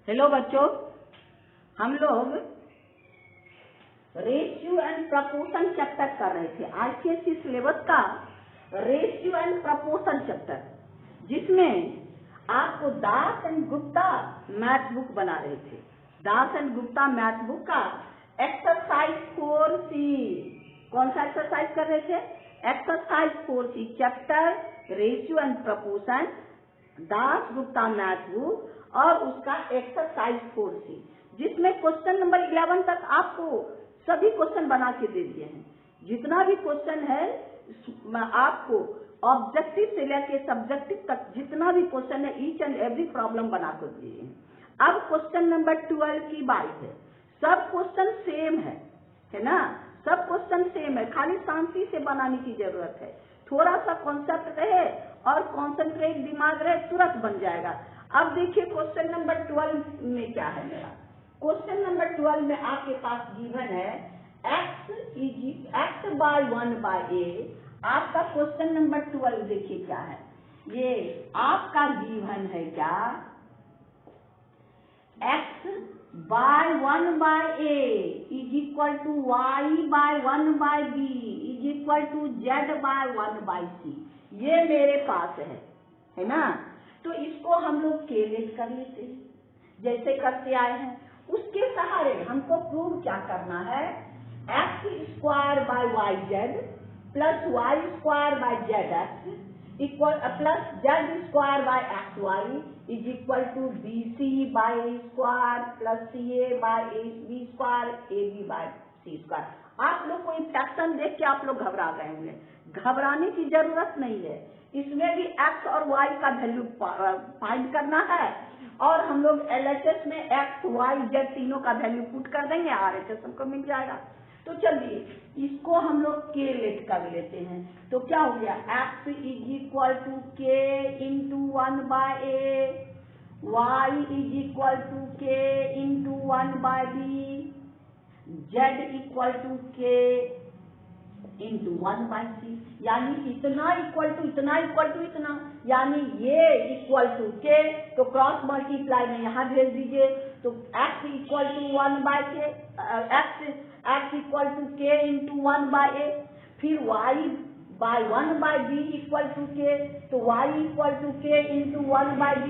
Hello बच्चों, हम लोग रेशियो एंड प्रपोर्शन चैप्टर कर रहे थे। आईसीएसई सिलेबस का रेशियो एंड प्रपोर्शन चैप्टर, जिसमें आपको दास एंड गुप्ता मैथ बुक बना रहे थे। दास एंड गुप्ता मैथ बुक का एक्सरसाइज 4C, कौन सा एक्सरसाइज कर रहे थे? Exercise 4C, chapter ratio and proportion, Das Gupta math book और उसका एक्सरसाइज 4C, जिसमें क्वेश्चन नंबर 11 तक आपको सभी क्वेश्चन बना के दे दिए हैं। जितना भी क्वेश्चन है आपको ऑब्जेक्टिव से लेकर सब्जेक्टिव तक जितना भी क्वेश्चन है, ईच एंड एवरी प्रॉब्लम बना कर दिए हैं। अब क्वेश्चन नंबर 12 की बात है। सब क्वेश्चन सेम है ना? सब क्वेश्चन सेम है, खाली शांति से बनाने की जरूरत है। थोड़ा सा कॉन्सेप्ट रहे और कॉन्सेंट्रेट दिमाग रहे, तुरंत बन जाएगा। अब देखिए क्वेश्चन नंबर 12 में क्या है मेरा। क्वेश्चन नंबर 12 में आपके पास गिवन है x बाय 1/a। आपका क्वेश्चन नंबर 12 देखिए क्या है। ये आपका गिवन है क्या, x by 1/a is equal to y by 1/b is equal to z by 1/c। ये मेरे पास है ना? तो इसको हम लोग केलेट कर लेते हैं जैसे करते आए हैं। उसके सहारे हमको प्रूव क्या करना है, x square by y z plus y square by z x equal plus z square by x y is equal to b c by a square plus c a by A b square a b by c square. आप लोग को instruction देख के आप लोग घबरा गए होंगे। घबराने की जरूरत नहीं है। इसमें भी एक्स और वाई का वैल्यू फाइंड करना है और हम लोग एलएचएस में एक्स वाई जेड तीनों का वैल्यू पुट कर देंगे, आरएचएस हमको मिल जाएगा। तो चलिए इसको हम लोग के लेट कर लेते हैं। तो क्या हो गया, एक्स इज इक्वल टू के into 1/a, y is equal to के into 1/b, z equal to के इंटू 1/c। यानी इतना इक्वल टू इतना इक्वल टू इतना, यानी ये इक्वल टू के, तो क्रॉस मल्टीप्लाई में यहाँ भेज दीजिए। तो x equal to 1/k, x equal to के इंटू 1/a, फिर y by 1/b equal to के, तो y इक्वल टू के इंटू 1/b,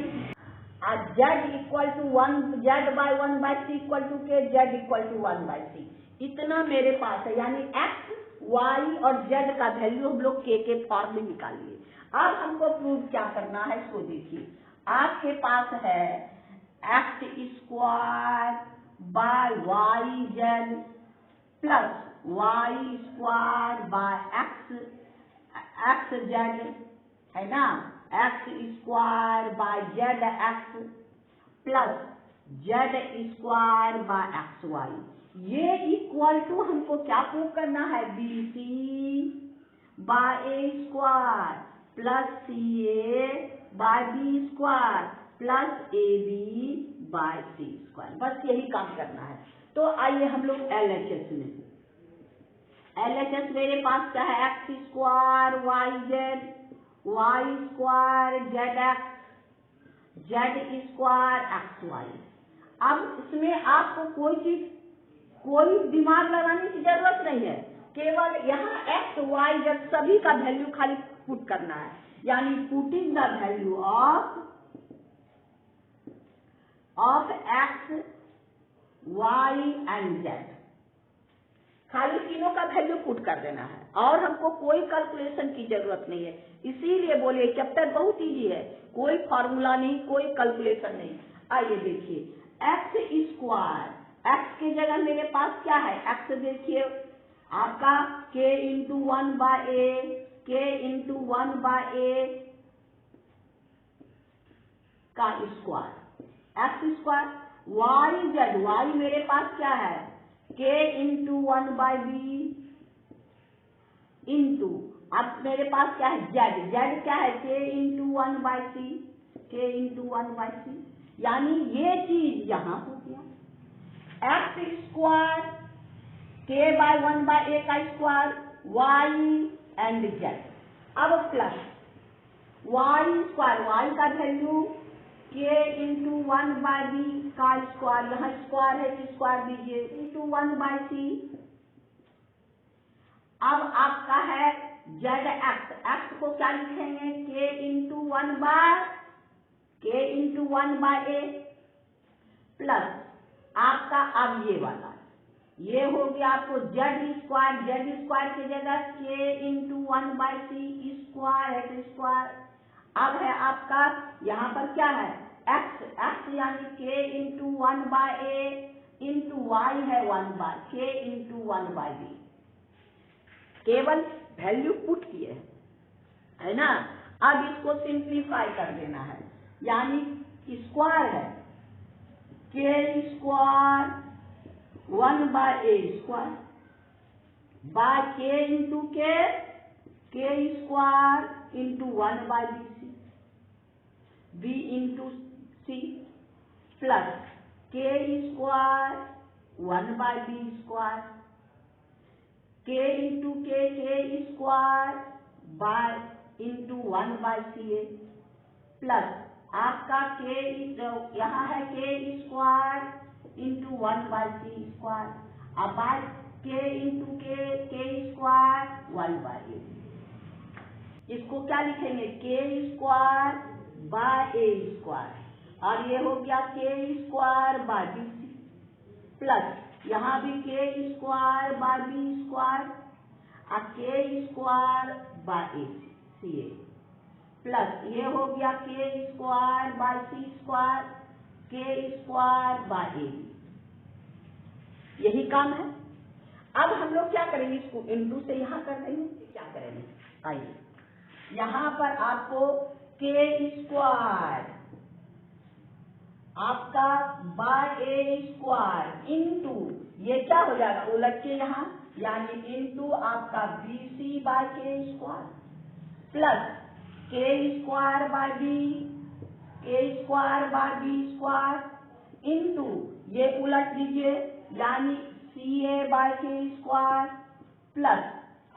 और z equal to 1 z by 1/c equal to k, z equal to 1/c। इतना मेरे पास है, यानी x y और z का वैल्यू हम लोग के फॉर्म में निकालिए। अब हमको प्रूव क्या करना है, सो देखिए आपके पास है x square by y z plus y square by x z, है ना? X square by z x plus z square by x y. ये इक्वल टू हमको क्या प्रूव करना है, b c by a square plus c a by b square plus a b by c square. बस यही काम करना है। तो आइए हम लोग एलएचएस में। एलएचएस मेरे पास क्या है, x square y square z x z square x y. अब इसमें आपको कोई दिमाग लगाने की जरूरत नहीं है, केवल यहाँ एक्स वाई जेड सभी का वैल्यू खाली पुट करना है। यानी putting the value of x y and z, खाली तीनों का वैल्यू पुट कर देना है और हमको कोई कैलकुलेशन की जरूरत नहीं है। इसीलिए बोले चैप्टर बहुत इजी है, कोई फॉर्मूला नहीं, कोई कैलकुलेशन नहीं। आइए देखिए एक्स स्क्वायर, एक्स की जगह मेरे पास क्या है, एक्स देखिए आपका के इंटू 1/a, के इंटू 1/a का square x square, y z, y मेरे पास क्या है, के इंटू 1/b इंटू, अब मेरे पास क्या है जेड, जेड क्या है, के इंटू 1/c, के इंटू 1/c। यानी ये चीज यहाँ हो गया x square k bye 1/a का स्क्वायर वाई एंड जेड। अब प्लस वाई स्क्वायर, वाई का वैल्यू के इंटू 1/b का स्क्वायर, यहाँ स्क्वायर है तो स्क्वायर दीजिए, इंटू 1/c। अब आपका है जेड एक्स, एक्स को क्या लिखेंगे, के इंटू 1/a प्लस आपका अब ये वाला, ये हो गया आपको जेड स्क्वायर की जगह के इंटू 1/c स्क्वायर है तो स्क्वायर। अब है आपका यहाँ पर क्या है एक्स, यानी के इंटू 1/a इंटू वाई है के इंटू 1/b। केवल वैल्यू पुट किए है ना। अब इसको सिंप्लीफाई कर देना है, यानी स्क्वायर है के स्क्वायर 1/a स्क्वायर बाय के इंटू के square into 1/bc b into c plus k square 1/b square के इंटू के square bye into 1/ca plus आपका के यहाँ है के स्क्वायर इंटू 1/c स्क्वायर, अब बाय के इंटू के स्क्वायर 1/a। इसको क्या लिखेंगे के स्क्वायर बाय a स्क्वायर, और ये हो गया के स्क्वायर बाय bc प्लस यहाँ भी के स्क्वायर बाय b स्क्वायर और के स्क्वायर बाय ca प्लस ये हो गया के स्क्वायर बाय c स्क्वायर के स्क्वायर बाय a। यही काम है। अब हम लोग क्या करेंगे, इसको इंटू से यहाँ कर देंगे। क्या करेंगे, आइए यहाँ पर आपको के स्क्वायर आपका बाय a स्क्वायर इंटू ये क्या हो जाएगा उलट के यहाँ, यानी इंटू आपका bc by k square plus k square by b square into ये उलट दीजिए, यानी ca by k square plus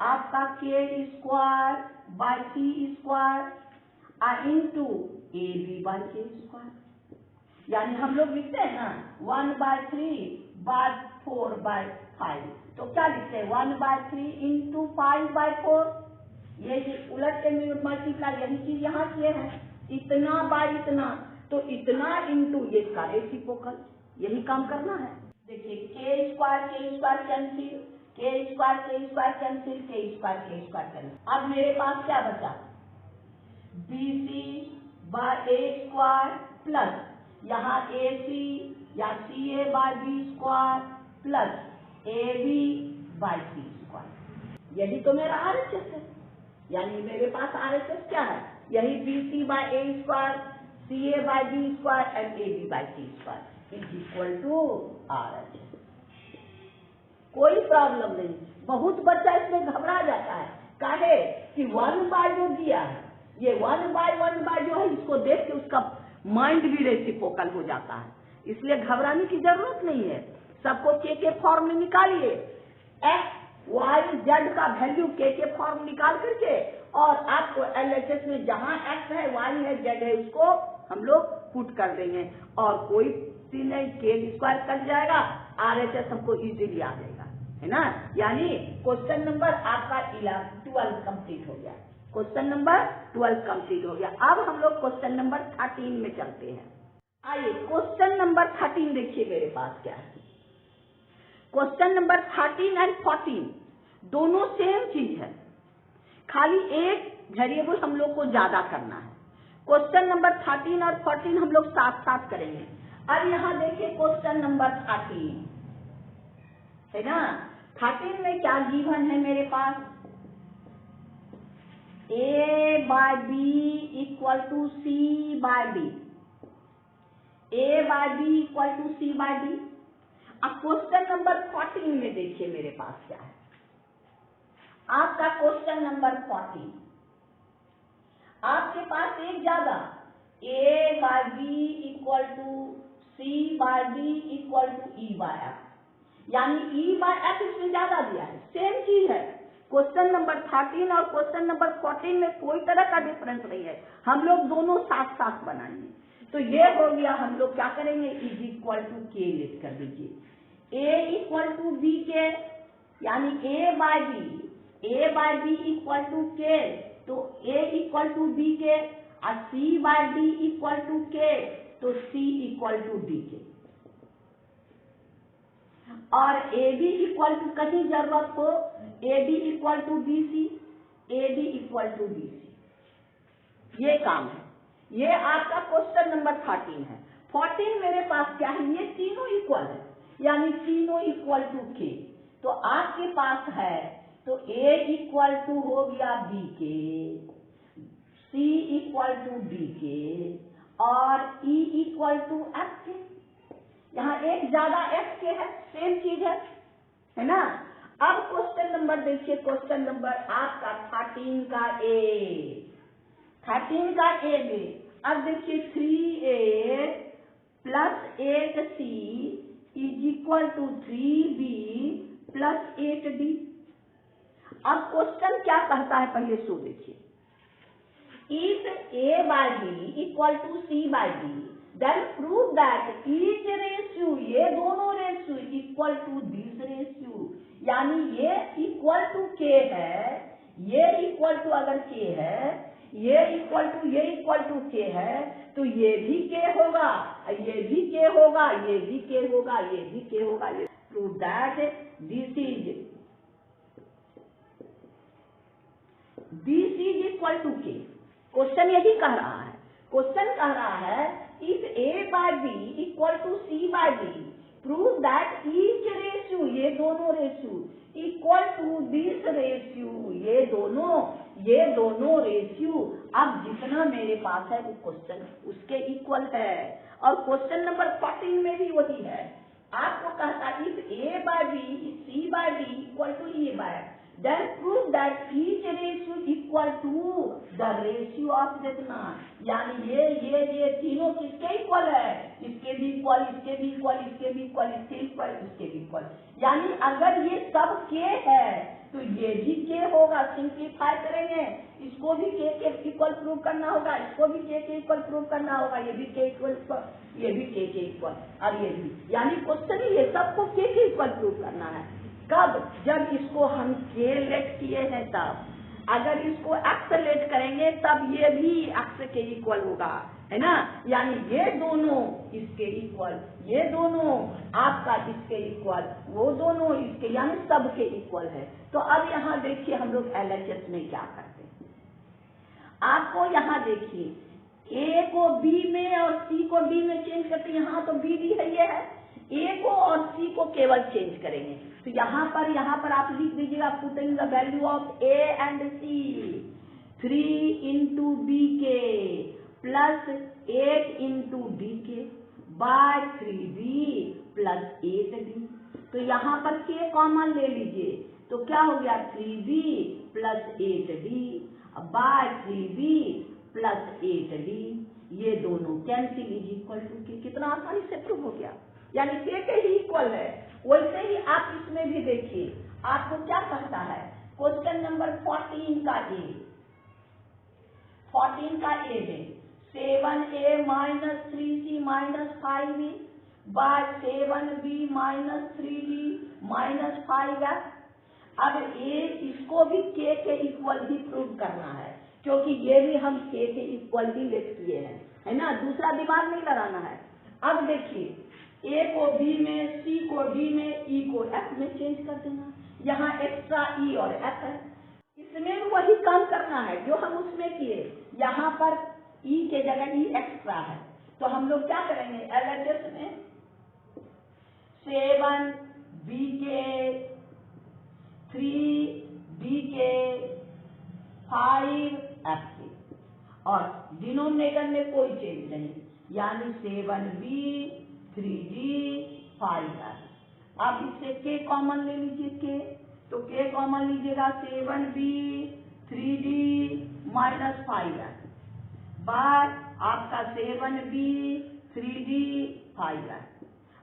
आपका k square by c square into ab by k square. यानी हम लोग लिखते हैं ना 1/3/4/5, तो क्या लिखते हैं 1/3 इंटू 5/4। ये उलट के मल्टीप्लाई, यही चीज यहाँ किए हैं, इतना बाय इतना, तो इतना इंटू ये इसका रेसिप्रोकल, यही काम करना है। देखिए k square cancel, k square cancel, अब मेरे पास क्या बचा bc by a square plus यहाँ ac या ca by b square plus ab by c square. यही तो मेरा RHS है, यानी मेरे पास RHS क्या है, यही bc by a square ca by b square and ab by c square is equal to RHS। कोई प्रॉब्लम नहीं। बहुत बच्चा इसमें घबरा जाता है, काहे कि 1/, जो दिया है ये 1/1 जो है, इसको देख के उसका माइंड भी रेसिप्रोकल हो जाता है, इसलिए घबराने की जरूरत नहीं है। सबको के फॉर्म में निकालिए, एक्स वाई जेड का वैल्यू के फॉर्म निकाल करके, और आपको LHS में जहां एक्स है वाई है जेड है उसको हम लोग पुट कर देंगे, और कोई सी नहीं, के स्क्वायर कट जाएगा, RHS हमको इजीली आ जाएगा, है ना। यानी क्वेश्चन नंबर आपका 12 कंप्लीट हो गया। क्वेश्चन नंबर 12 कंप्लीट हो गया। अब हम लोग क्वेश्चन नंबर 13 में चलते हैं। आइए क्वेश्चन नंबर 13 देखिए मेरे पास क्या है। क्वेश्चन नंबर 13 एंड 14 दोनों सेम चीज है, खाली एक वेरिएबल हम लोग को ज्यादा करना है। क्वेश्चन नंबर 13 और 14 हम लोग साथ साथ करेंगे। अब यहाँ देखिए क्वेश्चन नंबर 13 है ना। 13 में क्या गिवन है मेरे पास, a by b equal to c by d, a by b equal to c by d। अब क्वेश्चन नंबर 14 में देखिए मेरे पास क्या है, आपका क्वेश्चन नंबर 14 आपके पास एक ज्यादा a by b equal to c by d equal to e by f, यानी e बाय f इसमें ज्यादा दिया है। सेम चीज है, क्वेश्चन नंबर 13 और क्वेश्चन नंबर 14 में कोई तरह का डिफरेंस नहीं है, हम लोग दोनों साथ साथ बनाएंगे। तो ये हो गया, हम लोग क्या करेंगे, इज इक्वल टू के लिख कर दीजिए। ए इक्वल टू बी के, यानी ए बाय बी इक्वल टू के, तो ए इक्वल टू बी के, और सी बाय डी इक्वल टू के, तो सी इक्वल टू डी के। और ए बी इक्वल टू, कहीं जरूरत हो, a b equal to b c, a b equal to b c, ये काम है। ये आपका क्वेश्चन नंबर 13 है। 14 मेरे पास क्या है, ये तीनों इक्वल है, यानी तीनों इक्वल टू के। तो आपके पास है, तो ए इक्वल टू हो गया बी के, सी इक्वल टू डी के, और ई इक्वल टू एफ के। यहाँ एक ज्यादा एफ के है, सेम चीज है ना। अब क्वेश्चन नंबर देखिए, क्वेश्चन नंबर आपका 13 का ए, 13 का ए में अब देखिए 3a plus 8c is equal to 3b plus 8d। अब क्वेश्चन क्या कहता है, पहले सो देखिए। If a by b equal to c by d, then prove that each ratio, ये दोनों ratio equal to this ratio, यानी ये इक्वल टू k है, ये इक्वल टू अगर k है, ये इक्वल टू ये इक्वल टू के है, तो ये भी के होगा, ये भी के होगा, ये भी के होगा, ये भी के होगा। ये prove that this is equal to k. Question यही कह रहा है, क्वेश्चन कह रहा है if A by b equal to c by d, prove that each ratio, ये दोनों ratio equal to this ratio, ये दोनों रेशियो अब जितना मेरे पास है वो क्वेश्चन उसके इक्वल है। और क्वेश्चन नंबर 14 में भी वही है। आपको कहता है if A by b c by d equal to a by, then prove that each ratio equal to the ratio of जितना, यानी ये तीनों किसके इक्वल है, इसके भी इक्वल, इसके भी इक्वल, इसके भी इक्वल, इसके इक्वल, इसके भी इक्वल। यानी अगर ये सब के है तो ये भी के होगा, सिंप्लीफाई करेंगे, इसको भी के इक्वल प्रूव करना होगा, इसको भी के इक्वल प्रूव करना होगा, ये भी के इक्वल, ये भी के इक्वल, और ये भी, यानी क्वेश्चन ही ये सबको के इक्वल प्रूव करना है। कब, जब इसको हम के लेट किए हैं तब। अगर इसको एक्स लेट करेंगे तब ये भी एक्स के इक्वल होगा, है ना। यानी ये दोनों इसके इक्वल, ये दोनों आपका इसके इक्वल, वो दोनों इसके, यानी सब के इक्वल है। तो अब यहाँ देखिए हम लोग LHS में क्या करते हैं। आपको यहाँ देखिए ए को बी में और सी को डी में चेंज करते, यहाँ तो बी डी है, ये है, ए को और सी को केवल चेंज करेंगे। तो यहाँ पर आप लिख दीजिएगा, putting the value of a and c, 3 into b k plus 8 into d k by 3b plus 8d। तो यहाँ पर के कॉमन ले लीजिए, तो क्या हो गया 3b plus 8d bye 3b plus 8d, ये दोनों कैंसिल, इज इक्वल टू के। कितना आसानी से प्रूव हो गया, यानी के ही इक्वल है। वैसे ही आप इसमें भी देखिए, आपको क्या कहता है, क्वेश्चन नंबर 14 का ए, 14 का ए में 7a minus 3c minus 5b by 7b minus 3d minus 5f। अब ए इसको भी के इक्वल ही प्रूव करना है, क्योंकि ये भी हम के इक्वल ही लेट किए हैं, है ना, दूसरा दिमाग नहीं लगाना है। अब देखिए ए को बी में, सी को डी में, ई को एफ में चेंज कर देना। यहाँ एक्स्ट्रा ई और एफ है, इसमें वही काम करना है जो हम उसमें किए। यहाँ पर ई के जगह ई एक्स्ट्रा है, तो हम लोग क्या करेंगे, LHS में 7 बी के 3 डी के 5 एफ के, और डिनोमिनेटर में कोई चेंज नहीं, यानी 7b 3d 5f। अब इससे के कॉमन ले लीजिए, के, तो के कॉमन लीजिएगा 7b 3d minus 5f bye आपका 7b 3d 5f।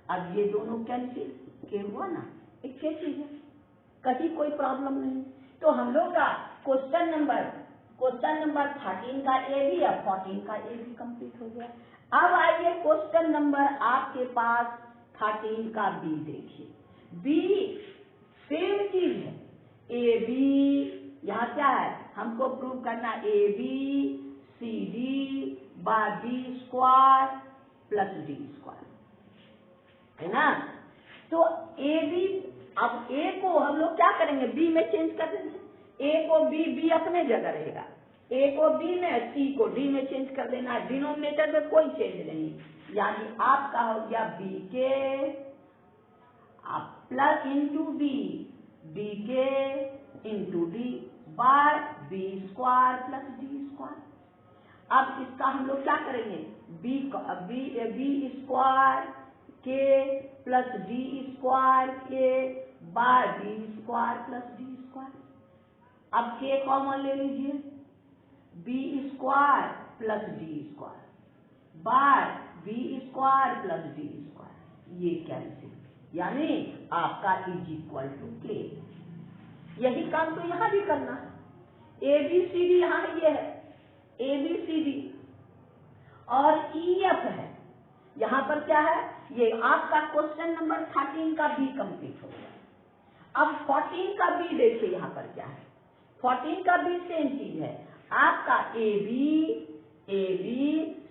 अब ये दोनों कैंसिल, के हुआ ना, एक क्या चीज है, कहीं कोई प्रॉब्लम नहीं। तो हम लोग का क्वेश्चन नंबर 13 का ए भी और 14 का ए भी कंप्लीट हो गया। अब आइए क्वेश्चन नंबर आपके पास 13 का बी देखिए। बी सेम चीज है, ए बी, यहाँ क्या है हमको प्रूव करना, a B C d by b square plus D square, है ना। तो ए बी, अब ए को हम लोग क्या करेंगे, बी में चेंज कर देंगे, ए को बी, बी अपने जगह रहेगा, ए को बी में, सी को डी में चेंज कर देना है, डिनोमिनेटर में कोई चेंज नहीं, यानी आपका हो गया b k plus into b, d k into d by b square plus D square. अब इसका हम लोग क्या करेंगे, b square k plus D square k by d square plus D square. अब के कॉमन ले लीजिए, b square plus D square by b square plus D square, ये कैंसिल, यानी आपका इज इक्वल टू के। यही काम तो यहां भी करना है, ए बी सी डी यहाँ ये है, ए बी सी डी और ई एफ है, यहाँ पर क्या है, ये आपका क्वेश्चन नंबर 13 का बी कंप्लीट हो गया। अब 14 का बी देखिए, यहाँ पर क्या है, 14 का बी सेम चीज है, आपका A B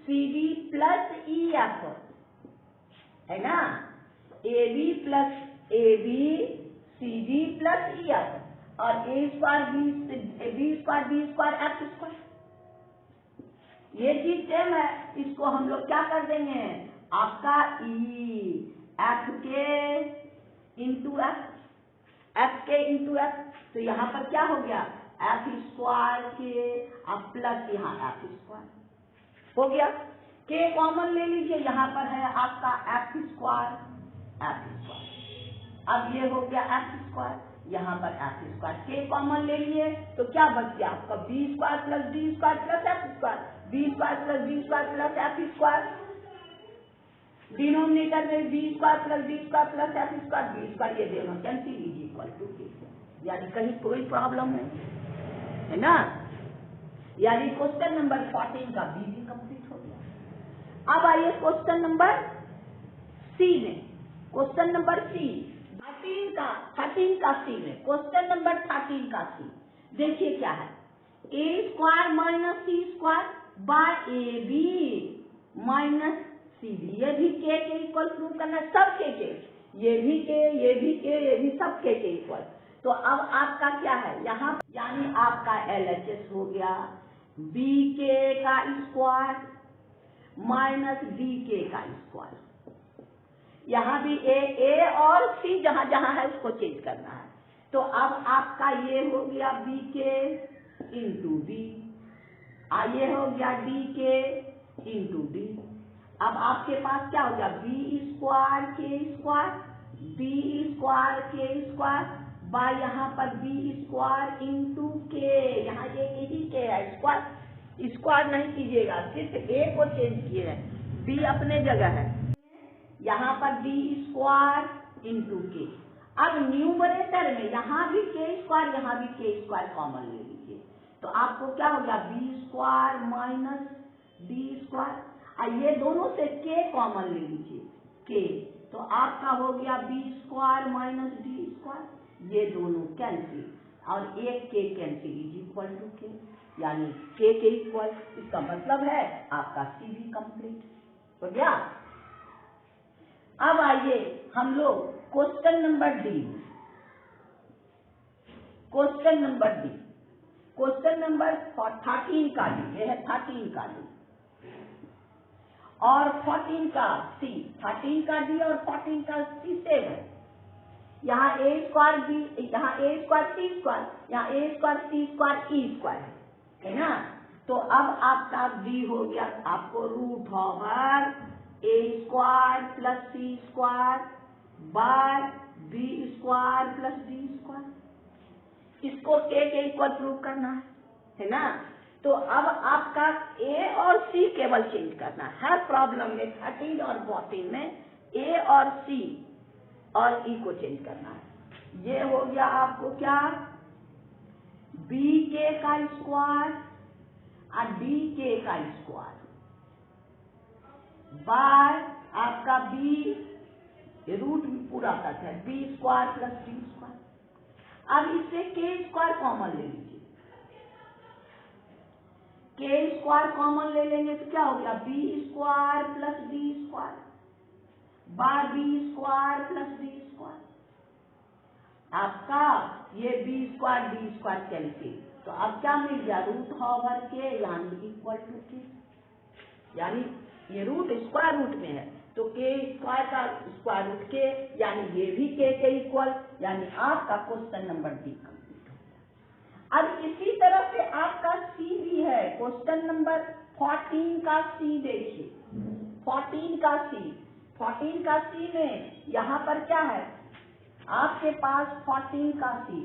C D plus E F है ना, A B C D plus E F और A square B square F square, ये चीज सेम है। इसको हम लोग क्या कर देंगे, आपका ई एफ के इंटू एफ, तो यहाँ पर क्या हो गया, एफ स्क्वायर के अब प्लस यहाँ एफ स्क्वायर हो गया। के कॉमन ले लीजिए, यहाँ पर है आपका एफ स्क्वायर, अब ये हो गया एफ स्क्वायर, यहाँ पर एफ स्क्वायर, के कॉमन ले लिए तो क्या बच गया आपका, B square plus D square plus F square, B square plus D square plus F square, denominator में B square plus D square plus F square, B square, ये दोनों कैंसिल, इज इक्वल टू के, यानी कहीं कोई problem नहीं है ना, यानी क्वेश्चन नंबर 14 का बी भी कंप्लीट हो गया। अब आइए क्वेश्चन नंबर सी में, क्वेश्चन नंबर सी 13 का सी में, क्वेश्चन नंबर 13 का सी देखिए क्या है, A square minus C square by A B minus C D, ये भी के इक्वल प्रूव करना, सब के, ये भी के, ये भी के, ये भी सब के इक्वल। तो अब आपका क्या है यहाँ, यानी आपका LHS हो गया बी के का स्क्वायर माइनस डी के का स्क्वायर, यहाँ भी ए और सी जहां जहां है उसको चेंज करना है। तो अब आपका ये हो गया बी के इंटू बी, ये हो गया डी के इंटू डी। अब आपके पास क्या हो गया, बी स्क्वायर बी स्क्वायर के स्क्वायर बाय यहाँ पर बी स्क्वायर इंटू के, यहाँ ये यही के है, स्क्वायर नहीं कीजिएगा, सिर्फ ए को चेंज किए हैं, बी अपने जगह है, यहाँ पर बी स्क्वायर इंटू के। अब न्यूमरेटर में यहाँ भी के स्क्वायर, यहाँ भी के स्क्वायर कॉमन ले लीजिए, तो आपको क्या हो गया, b square minus d square, ये दोनों से के कॉमन ले लीजिए के, तो आपका हो गया b square minus d square, ये दोनों कैंसिल और एक के कैंसिल, इज इक्वल टू के, यानी के इक्वल, इसका मतलब है आपका सी भी कंप्लीट हो गया। अब आइए हम लोग question number D, question number 13 का डी, ये है 13 का डी और 14 का सी, 13 का डी और 14 का सी सेम है, यहाँ ए स्क्वायर बी, यहाँ ए स्क्वायर सी स्क्वायर, यहाँ a square c square e square है ना। तो अब आपका डी हो गया आपको root over A square plus C square by b square plus D square, इसको के इक्वल प्रूव करना है ना। तो अब आपका ए और सी केवल चेंज करना है, हर प्रॉब्लम में 13 और 14 में ए और सी और ई को चेंज करना है। ये हो गया आपको क्या, बी के का स्क्वायर और डी के का स्क्वायर, बाय आपका बी, रूट पूरा तक है, b square plus D square. अब इससे के स्क्वायर कॉमन ले लीजिए, के स्क्वायर कॉमन ले लेंगे तो क्या हो गया, b square plus D square by b square plus D square. आपका ये b square d square cancel, तो अब क्या मिल गया, रूट ओवर के यानी इक्वल टू के, यानी ये रूट स्क्वायर रूट में है तो के स्क्वायर का स्क्वायर रूट के, यानी ये भी के इक्वल, यानी आपका क्वेश्चन नंबर डी कंप्लीट हो गया। अब इसी तरह से आपका सी भी है, क्वेश्चन नंबर 14 का सी देखिए, 14 का सी में यहाँ पर क्या है आपके पास, 14 का C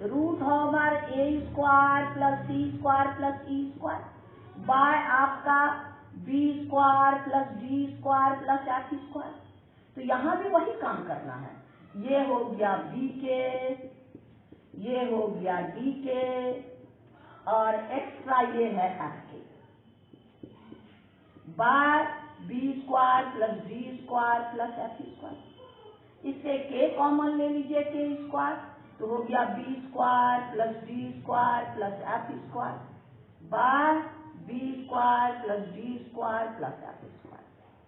root over A square plus C square plus E square by आपका B square plus D square plus F square. तो यहाँ भी वही काम करना है, ये हो गया बी के, ये हो गया डी के, और एक्स्ट्रा ये है f k, by b square plus D square plus F square. इससे के कॉमन ले लीजिए, के स्क्वायर, तो हो गया b square plus D square plus F square by b square plus D square plus F square,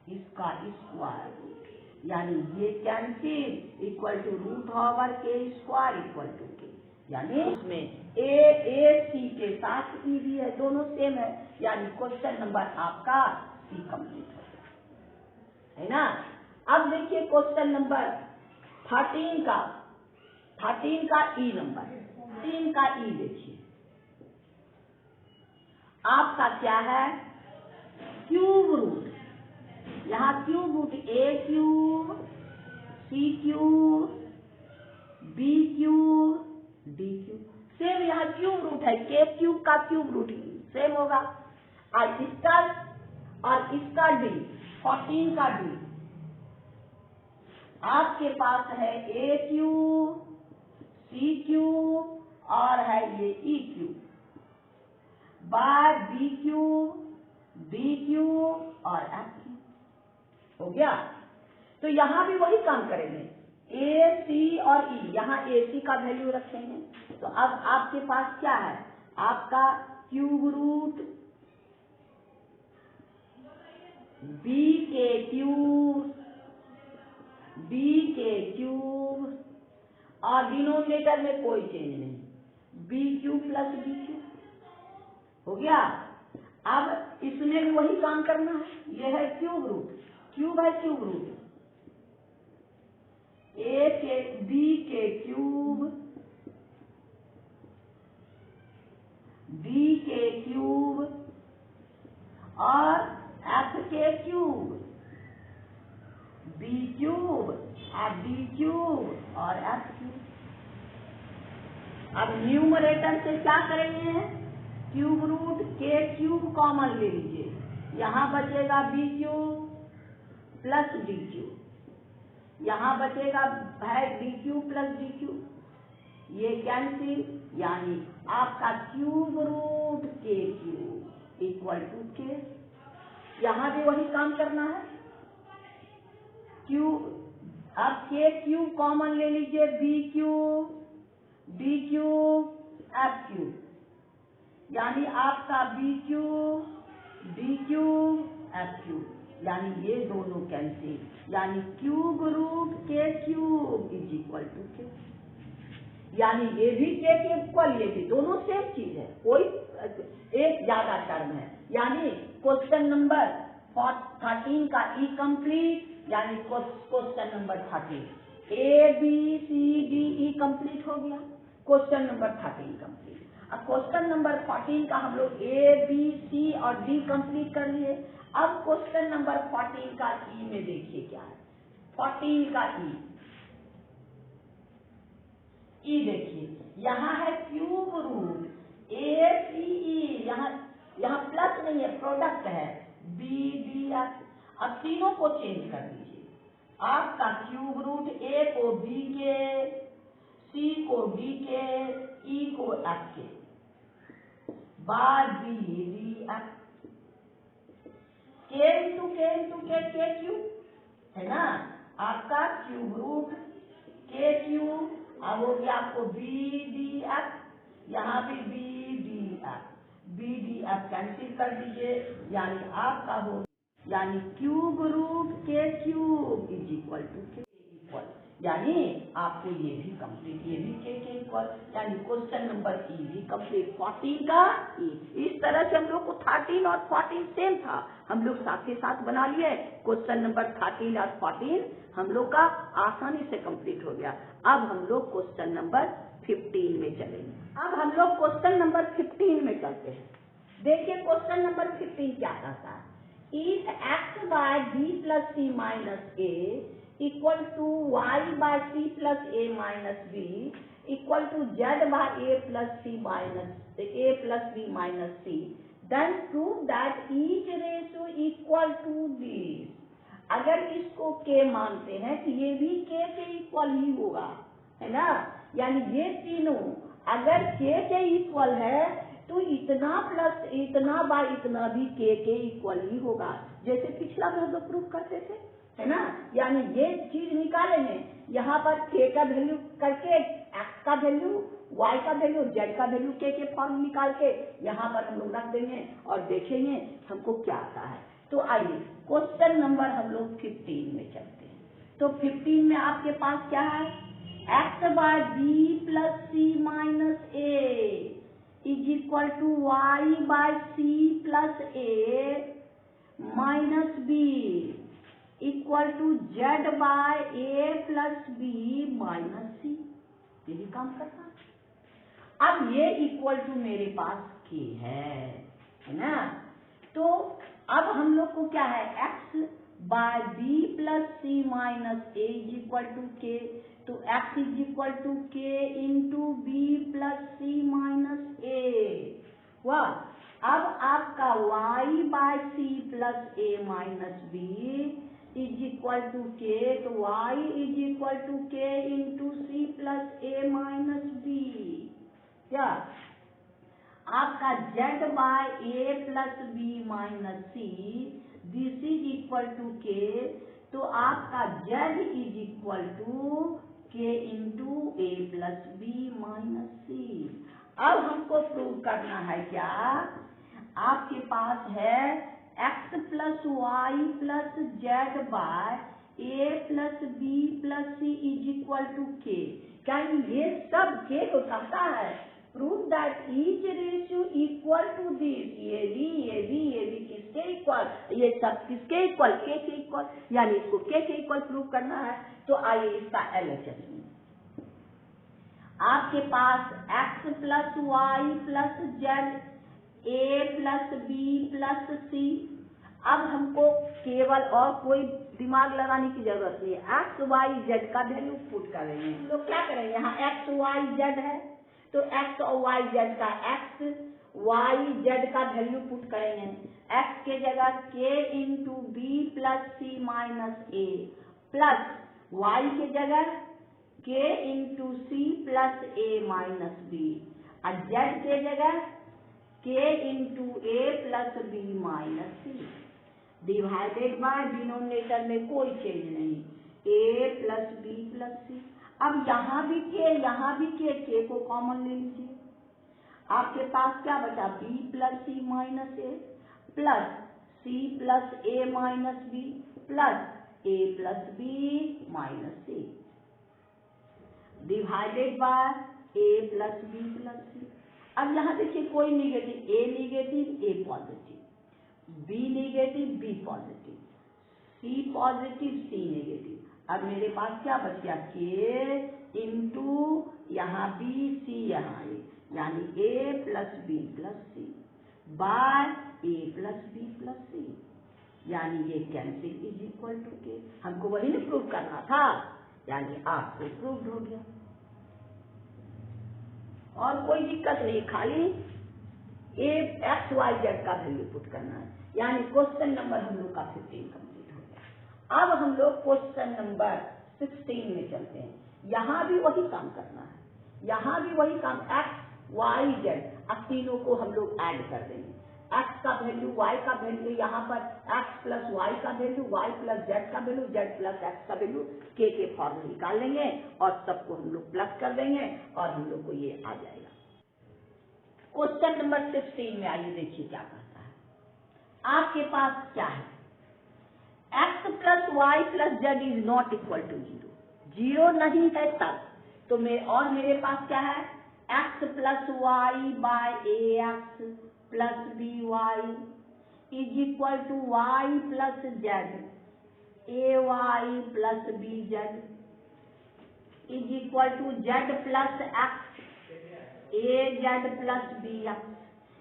इसका स्क्वायर रूट, यानी ये cancel, equal to root over k square equal to के, यानी इसमें ए सी के साथ ई भी है, दोनों सेम है, यानी क्वेश्चन नंबर आपका सी कंप्लीट हो गया है ना। अब देखिए क्वेश्चन नंबर 13 का ई नंबर, 13 का ई देखिए, आपका क्या है, क्यूब रूट, यहाँ cube root A cube, C cube, B cube, D cube, same यहाँ क्यूब रूट है, के क्यूब का क्यूब रूट सेम होगा, और इसका डी, 14 का डी आपके पास है ए क्यूब, सी क्यूब और है ये e cube by b cube, D cube और एफ क्यूब, हो गया। तो यहाँ भी वही काम करेंगे, ए सी और ई, यहाँ ए सी का वैल्यू रखेंगे, तो अब आपके पास क्या है, आपका क्यूब रूट बी के क्यूब, और डिनोमिनेटर में कोई चेंज नहीं, B cube plus B cube, हो गया। अब इसमें भी वही काम करना है, यह है क्यूब रूट, क्यूब है क्यूब रूट, ए के बी के क्यूब, डी के क्यूब और एफ के क्यूब, बी क्यूब और डी क्यूब और एफ क्यूब। अब न्यूमरेटर से क्या करेंगे, क्यूब रूट के क्यूब कॉमन ले लीजिए, यहाँ बचेगा B cube plus D cube, यहाँ बचेगा है D cube plus D cube, ये कैंसिल, यानी आपका क्यूब रूट के क्यूब इक्वल टू के, यहाँ भी वही काम करना है, क्यूब, अब के क्यूब कॉमन ले लीजिए, B cube, D cube, F cube, यानी आपका B cube, D cube, F cube, यानी ये दोनों कैंसिल, यानी क्यूब रूट के क्यूब इज इक्वल टू के, यानी ये भी के इक्वल, ये भी, दोनों सेम चीज है, कोई एक ज्यादा टर्म है, यानी क्वेश्चन नंबर 13 का ई कंप्लीट, यानी question number 13 A B C D E complete हो गया, क्वेश्चन नंबर 13 कंप्लीट। अब क्वेश्चन नंबर 14 का हम लोग ए बी सी और डी कंप्लीट कर लिए। अब क्वेश्चन नंबर 14 का ई में देखिए क्या है, 14 का ई देखिए, यहाँ है क्यूब रूट ए सी ई, यहाँ प्लस नहीं है, प्रोडक्ट है, बी डी एफ। अब तीनों को चेंज कर दीजिए, आपका क्यूब रूट ए को बी के, सी को डी के, ई को F k, by B D F, के इंटू के क्यूब है ना, आपका क्यूब रूट के क्यूब। अब हो गया आपको बी डी एफ, यहाँ भी बी डी एफ कैंसिल कर दीजिए, यानी आपका हो यानी क्यूब रूट के क्यूब इज इक्वल टू के इक्वल, यानी आपको ये भी कंप्लीट, ये भी के इक्वल, यानी क्वेश्चन नंबर ई भी कंप्लीट। 14 का ई। इस तरह से हम लोग को 13 और 14 सेम था, हम लोग साथ के साथ बना लिए। क्वेश्चन नंबर 13 और 14 हम लोग का आसानी से कंप्लीट हो गया। अब हम लोग क्वेश्चन नंबर 15 में चलेंगे। अब हम लोग क्वेश्चन नंबर 15 में चलते हैं। देखिए क्वेश्चन नंबर 15 क्या कहता है, if X by B plus C minus A equal to Y by C plus A minus B equal to Z by A plus B minus C, then prove that each ratio equal to this. अगर इसको के मानते हैं कि ये भी के equal ही होगा, है ना, यानी ये तीनों अगर के इक्वल है तो इतना प्लस इतना बाय इतना भी के इक्वल ही होगा, जैसे पिछला हम लोग प्रूव करते थे, है ना। यानी ये चीज निकालेंगे, यहाँ पर के का वैल्यू करके एक्स का वैल्यू, वाई का वैल्यू, जेड का वैल्यू के फॉर्म निकाल के यहाँ पर हम लोग रख देंगे और देखेंगे हमको क्या आता है। तो आइए क्वेश्चन नंबर हम लोग 15 में चलते हैं। तो 15 में आपके पास क्या है, x by B plus C minus A is equal to Y by C plus A minus B equal to Z by A plus B minus C. यही काम करता है। अब ये इक्वल टू मेरे पास के है ना, तो अब हम लोग को क्या है, x by B plus C minus A is equal to के, तो एक्स इज इक्वल टू के into B plus C minus A हुआ। अब आपका y by C plus A minus B is equal to के, तो y इज इक्वल टू के into C plus A minus B, क्या आपका z by A plus B minus C this is equal to के, तो आपका z is equal to के into A plus B minus सी। अब हमको प्रूव करना है क्या, आपके पास है x plus Y plus Z by A plus B plus C is equal to K, क्या ये सब के को कहता है, prove that each ratio equal to this, ये भी किसके इक्वल, ये सब किसके इक्वल, के इक्वल, यानी इसको के इक्वल प्रूव करना है। तो आइए इसका LHS में आपके पास x plus Y plus Z A plus B plus C. अब हमको केवल और कोई दिमाग लगाने की जरूरत नहीं है, एक्स वाई जेड का वैल्यू पुट करेंगे। हम लोग क्या करेंगे, यहाँ एक्स वाई जेड है तो एक्स और वाई जेड का एक्स वाई जेड का वैल्यू पुट करेंगे। एक्स के जगह K into B plus C minus A plus Y के जगह K into C plus A minus B, और जेड के जगह K into A plus B minus C, divided by denominator में कोई चेंज नहीं, A plus B plus C. अब यहाँ भी के को कॉमन ले लीजिए, आपके पास क्या बचा, B plus C minus A plus C plus A minus B plus A plus B minus C, divided by A plus B plus C. अब यहाँ देखिए कोई negative, A positive, B negative, B positive, C positive, C negative. अब मेरे पास क्या बच गया, के इंटू यहाँ बी सी यहाँ ए, यानी ए plus B plus C by A plus B plus सी, यानी ये कैंसिल इज इक्वल टू के। हमको वही ना प्रूव करना था, यानी आपको प्रूव हो गया और कोई दिक्कत नहीं, खाली ए एक्स वाई जेड का वैल्यू पुट करना है। यानी क्वेश्चन नंबर हम लोग का 15 कंप्लीट हो गया। अब हम लोग क्वेश्चन नंबर 16 में चलते हैं। यहाँ भी वही काम करना है, यहाँ भी वही काम, एक्स वाई जेड, अब तीनों को हम लोग ऐड कर देंगे। एक्स का वैल्यू, वाई का वैल्यू, यहाँ पर एक्स प्लस वाई का वैल्यू, वाई प्लस जेड का वैल्यू, जेड प्लस एक्स का वैल्यू, के फॉर्मूले निकाल लेंगे और सबको हम लोग प्लस कर देंगे और हम लोग को ये आ जाएगा। क्वेश्चन नंबर 16 में आइए देखिए क्या कहता है। आपके पास क्या है, X plus Y plus Z is not equal to 0, 0 नहीं है तब तो मेरे पास क्या है, X plus Y by A x plus B Y is equal to Y plus Z A Y plus B Z is equal to Z plus X A Z plus B X,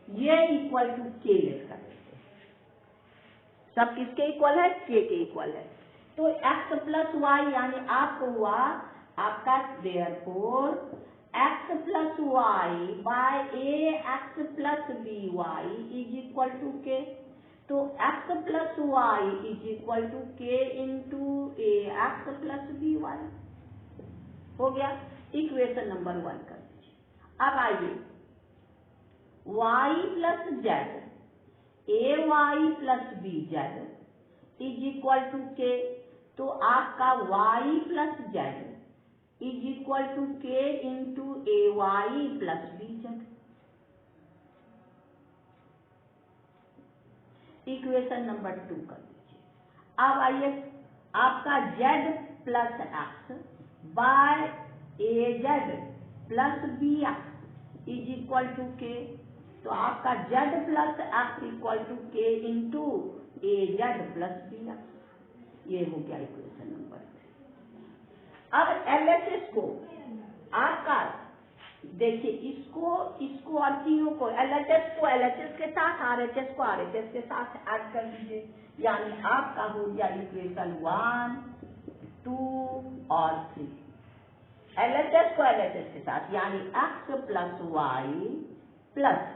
ये equal to K लिख सकते हैं। सब किसके equal है, के equal है। तो एक्स प्लस वाई यानी आपको हुआ आपका therefore x plus Y by A x plus B Y is equal to के। तो x plus y is equal to के into a x plus B y हो गया। इक्वेशन नंबर 1 कर दीजिए। अब आइए y plus Z A Y plus B Z is equal to के। तो आपका y plus Z is equal to के into a Y plus B z. Equation number 2 कर दीजिए। अब आइए आपका Z plus X by A Z plus B X is equal to के। तो आपका Z plus X equal to के into A Z plus B X, ये हो गया इक्वेशन नंबर 3। अब एलएचएस को आपका देखिए, इसको और तीनों को एलएचएस के साथ आरएचएस को आरएचएस के साथ ऐड कर दीजिए, यानी आपका हो गया इक्वेशन 1, 2 और 3। एलएचएस को एलएचएस के साथ यानी x plus Y plus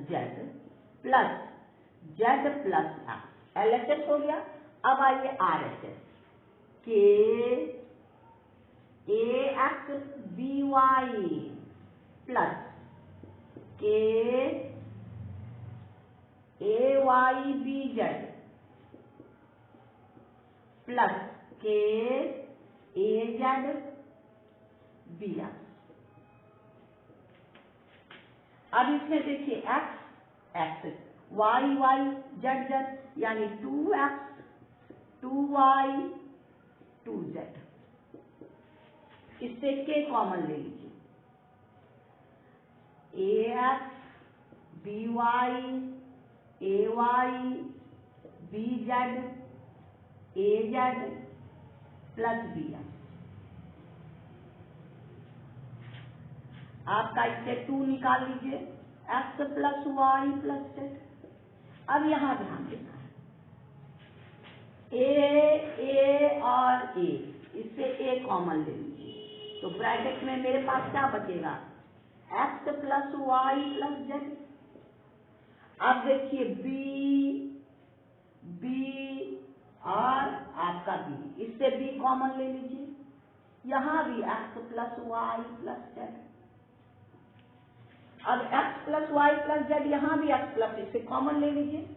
z plus z plus x, LHS हो गया। अब आइए आरएचएस के a x b y plus k a y b z plus k a z b x. अब इसमें देखिए x x y y z z यानी 2x 2y 2z, इससे के कॉमन ले लीजिए। A x b y a y b z a Z plus B x, आपका इससे 2 निकाल लीजिए, X plus Y plus Z. अब यहां ध्यान देना है, ए और ए, इससे ए कॉमन ले लीजिए, तो ब्रैकेट में मेरे पास क्या बचेगा, X plus Y plus Z. अब देखिए बी और आपका बी, इससे बी कॉमन ले लीजिए, यहां भी x plus Y plus Z. अब x plus Y plus Z, यहां भी एक्स प्लस, इससे कॉमन ले लीजिए,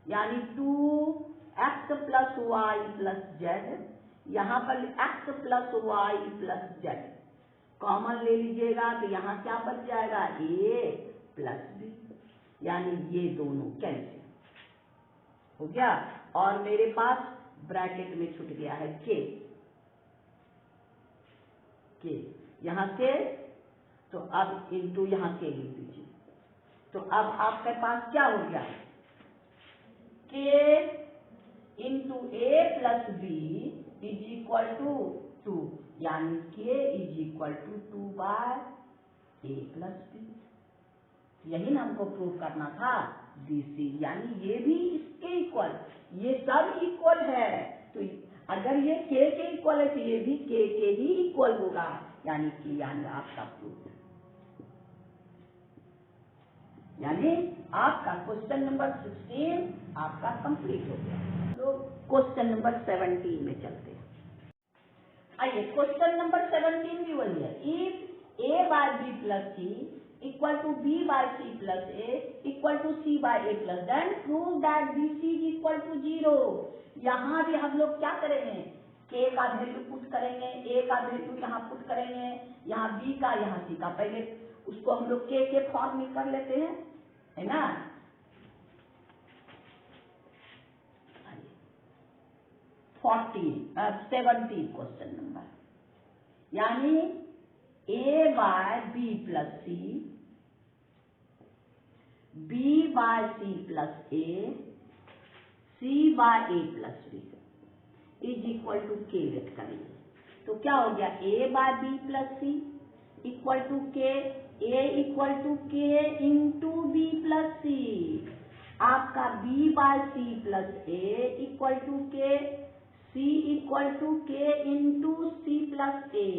यानी 2x plus Y plus Z, यहां पर X plus Y plus Z common ले लीजिएगा, तो यहां क्या बच जाएगा, ए प्लस बी, यानी ये दोनों कैंसिल हो गया और मेरे पास ब्रैकेट में छूट गया है के यहां के, तो अब इंटू यहां के लिख दीजिए। तो अब आपके पास क्या हो गया, K into A plus B is equal to 2, यानी K is equal to 2 by A plus B. यही ना हमको प्रूव करना था, बीसी, यानी ये भी इसके इक्वल, ये सब इक्वल है, तो अगर ये के इक्वल है तो ये भी के ही इक्वल होगा, यानी कि यानी आपका प्रूफ, यानी आपका क्वेश्चन नंबर 16 आपका कंप्लीट हो गया। तो क्वेश्चन नंबर 17 में चलते हैं। आइए क्वेश्चन नंबर 17 भी वही है, if A by B plus C equal to b by c plus a equal to c by a plus, then prove that bc is equal to 0। यहाँ भी हम लोग क्या करेंगे, k का वैल्यू पुट करेंगे, a का वैल्यू यहाँ पुट करेंगे, यहाँ b का यहाँ c का, पहले उसको हम लोग k के फॉर्म में कर लेते हैं, है ना। 17 क्वेश्चन नंबर, यानी a by b plus c, b by c plus a, c by a plus b is equal to k let करेंगे, तो क्या हो गया, a by b plus c equal to k, a equal to k into b plus c, आपका b by c plus a equal to k, c equal to k into c plus a,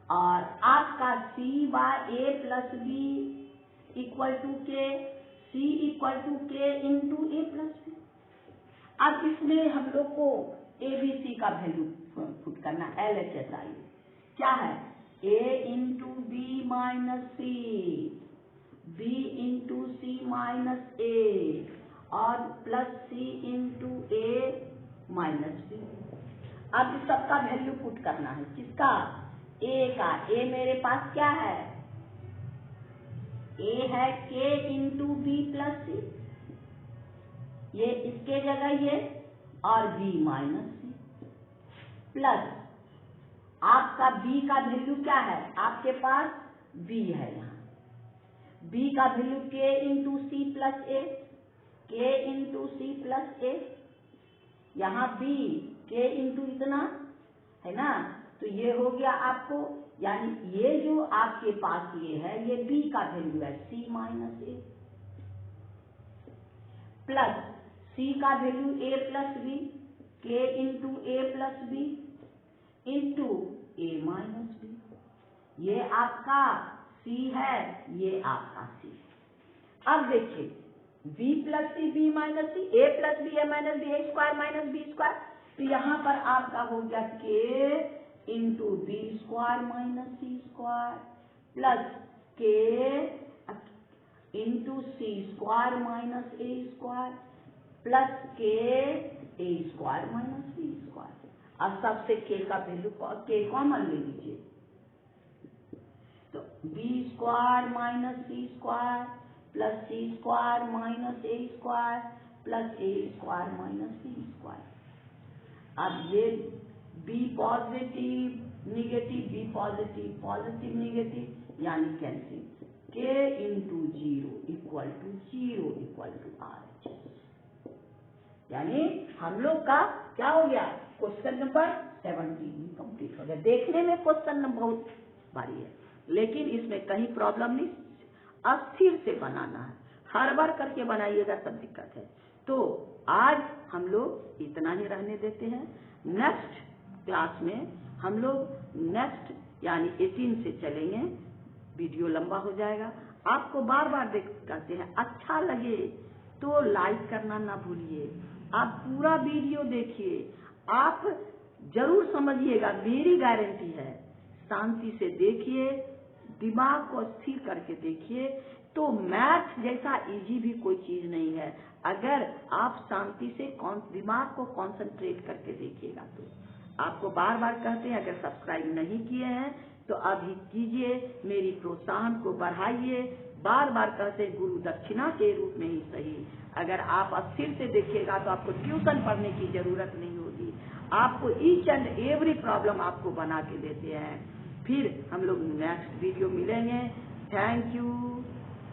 और आपका c by a plus b equal to k, c equal to k into a plus b। अब इसमें हम लोग को ABC का value put करना, LHS क्या है, a into b minus c, b into c minus a, और plus c into a minus b। अब इस सबका वैल्यू पुट करना है, किसका, a का, a मेरे पास क्या है, a है k into B plus c, ये इसके जगह ये, और b माइनस सी, प्लस आपका b का वैल्यू क्या है, आपके पास b है, यहाँ b का value k into C plus a, k into C plus a, यहाँ b k इंटू इतना है ना, तो ये हो गया आपको, यानी ये जो आपके पास ये है, ये b का वैल्यू है c minus A, plus c का value a plus B, k into A plus B into A minus B, ये आपका c है, ये आपका c। अब देखिए b plus c, b minus c, a plus b, a minus b, a square minus b square, तो यहाँ पर आपका हो गया k into b square minus C square, plus k into c square minus a square, plus k a square minus b square. अब सबसे k का value k common ले लीजिए, तो b square minus C square plus C square minus a square plus a square minus b square. अब ये b positive negative, b positive positive negative, यानी cancel, k into 0 equal to 0 equal to RHS, यानी हम लोग का क्या हो गया, क्वेश्चन नंबर 17 कंप्लीट हो गया। देखने में क्वेश्चन नंबर बहुत भारी है, लेकिन इसमें कहीं प्रॉब्लम नहीं, अस्थिर से बनाना है, हर बार करके बनाइएगा सब दिक्कत है। तो आज हम लोग इतना ही रहने देते हैं, नेक्स्ट क्लास में हम लोग नेक्स्ट यानी 18 से चलेंगे, वीडियो लंबा हो जाएगा। आपको बार बार कहते हैं, अच्छा लगे तो लाइक करना ना भूलिए, आप पूरा वीडियो देखिए, आप जरूर समझिएगा, मेरी गारंटी है, शांति से देखिए, दिमाग को स्थिर करके देखिए, तो मैथ जैसा इजी भी कोई चीज नहीं है। अगर आप शांति से दिमाग को कंसंट्रेट करके देखिएगा तो। आपको बार बार कहते हैं, अगर सब्सक्राइब नहीं किए हैं तो अभी कीजिए, मेरी प्रोत्साहन को बढ़ाइए। बार बार कहते हैं, गुरु दक्षिणा के रूप में ही सही। अगर आप अस्थिर से देखिएगा तो आपको ट्यूशन पढ़ने की जरूरत नहीं होगी, आपको ईच एंड एवरी प्रॉब्लम आपको बना के देते हैं। फिर हम लोग नेक्स्ट वीडियो मिलेंगे। Thank you.